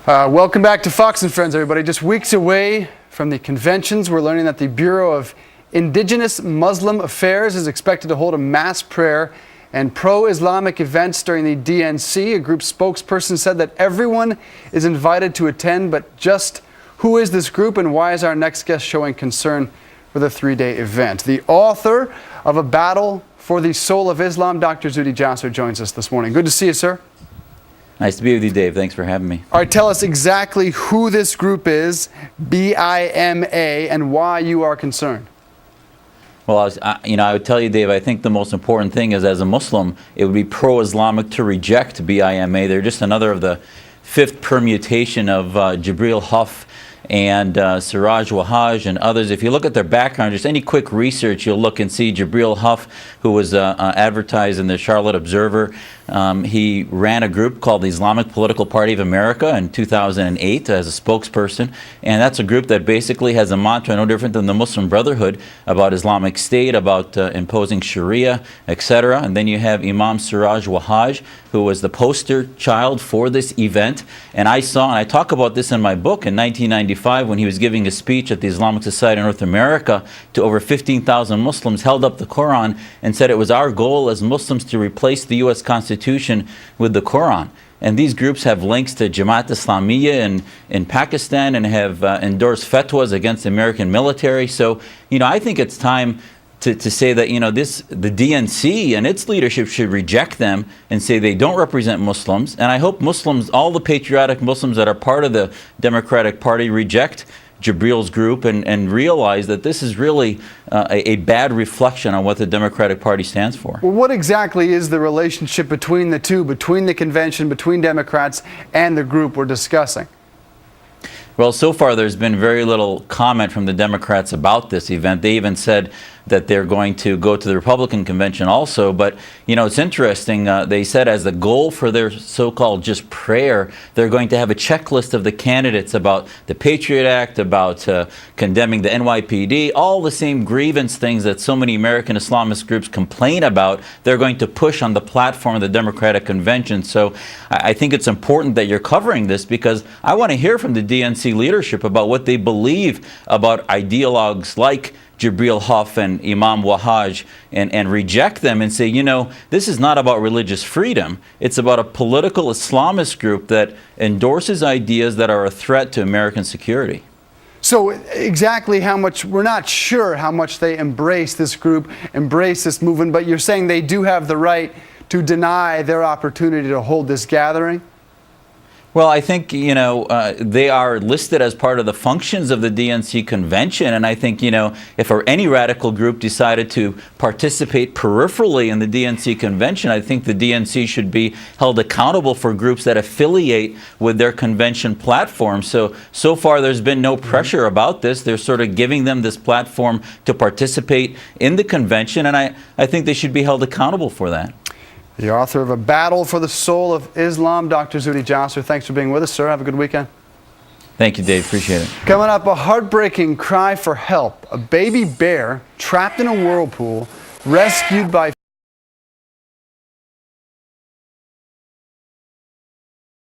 Welcome back to Fox and Friends, everybody. Just weeks away from the conventions, we're learning that the Bureau of Indigenous Muslim Affairs is expected to hold a mass prayer and pro-Islamic events during the DNC. A group spokesperson said that everyone is invited to attend, but just who is this group and why is our next guest showing concern for the three-day event? The author of A Battle for the Soul of Islam, Dr. Zuhdi Jasser, joins us this morning. Good to see you, sir. Nice to be with you, Dave. Thanks for having me. All right, tell us exactly who this group is, BIMA, and why you are concerned. Well, I would tell you, Dave, I think the most important thing is, as a Muslim, it would be pro-Islamic to reject BIMA. They're just another of the fifth permutation of Jibril Hough and Siraj Wahhaj and others. If you look at their background, just any quick research, you'll look and see Jibril Hough, who was advertised in the Charlotte Observer. He ran a group called the Islamic Political Party of America in 2008 as a spokesperson, and that's a group that basically has a mantra no different than the Muslim Brotherhood about Islamic State, about imposing Sharia, etc. And then you have Imam Siraj Wahhaj, who was the poster child for this event. And I talk about this in my book, in 1995, when he was giving a speech at the Islamic Society of North America to over 15,000 Muslims, held up the Quran and said it was our goal as Muslims to replace the U.S. Constitution with the Quran. And these groups have links to Jamaat Islamiyya in Pakistan and have endorsed fatwas against the American military. So, I think it's time to say that, the DNC and its leadership should reject them and say they don't represent Muslims. And I hope Muslims, all the patriotic Muslims that are part of the Democratic Party, reject Jibril's group and realize that this is really a bad reflection on what the Democratic Party stands for. Well, what exactly is the relationship between the two, between the convention, between Democrats and the group we're discussing? Well, so far there's been very little comment from the Democrats about this event. They even said that they're going to go to the Republican convention also. But, it's interesting. They said as the goal for their so-called just prayer, they're going to have a checklist of the candidates about the Patriot Act, about condemning the NYPD, all the same grievance things that so many American Islamist groups complain about. They're going to push on the platform of the Democratic convention. So I think it's important that you're covering this, because I want to hear from the DNC leadership about what they believe about ideologues like Jibril Hough and Imam Wahhaj, and reject them and say, this is not about religious freedom. It's about a political Islamist group that endorses ideas that are a threat to American security. So exactly how much, we're not sure how much they embrace this group, embrace this movement, but you're saying they do have the right to deny their opportunity to hold this gathering? Well, I think, they are listed as part of the functions of the DNC convention. And I think, if any radical group decided to participate peripherally in the DNC convention, I think the DNC should be held accountable for groups that affiliate with their convention platform. So far there's been no pressure about this. They're sort of giving them this platform to participate in the convention. And I think they should be held accountable for that. The author of A Battle for the Soul of Islam, Dr. Zuhdi Jasser. Thanks for being with us, sir. Have a good weekend. Thank you, Dave. Appreciate it. Coming up, a heartbreaking cry for help. A baby bear trapped in a whirlpool, rescued by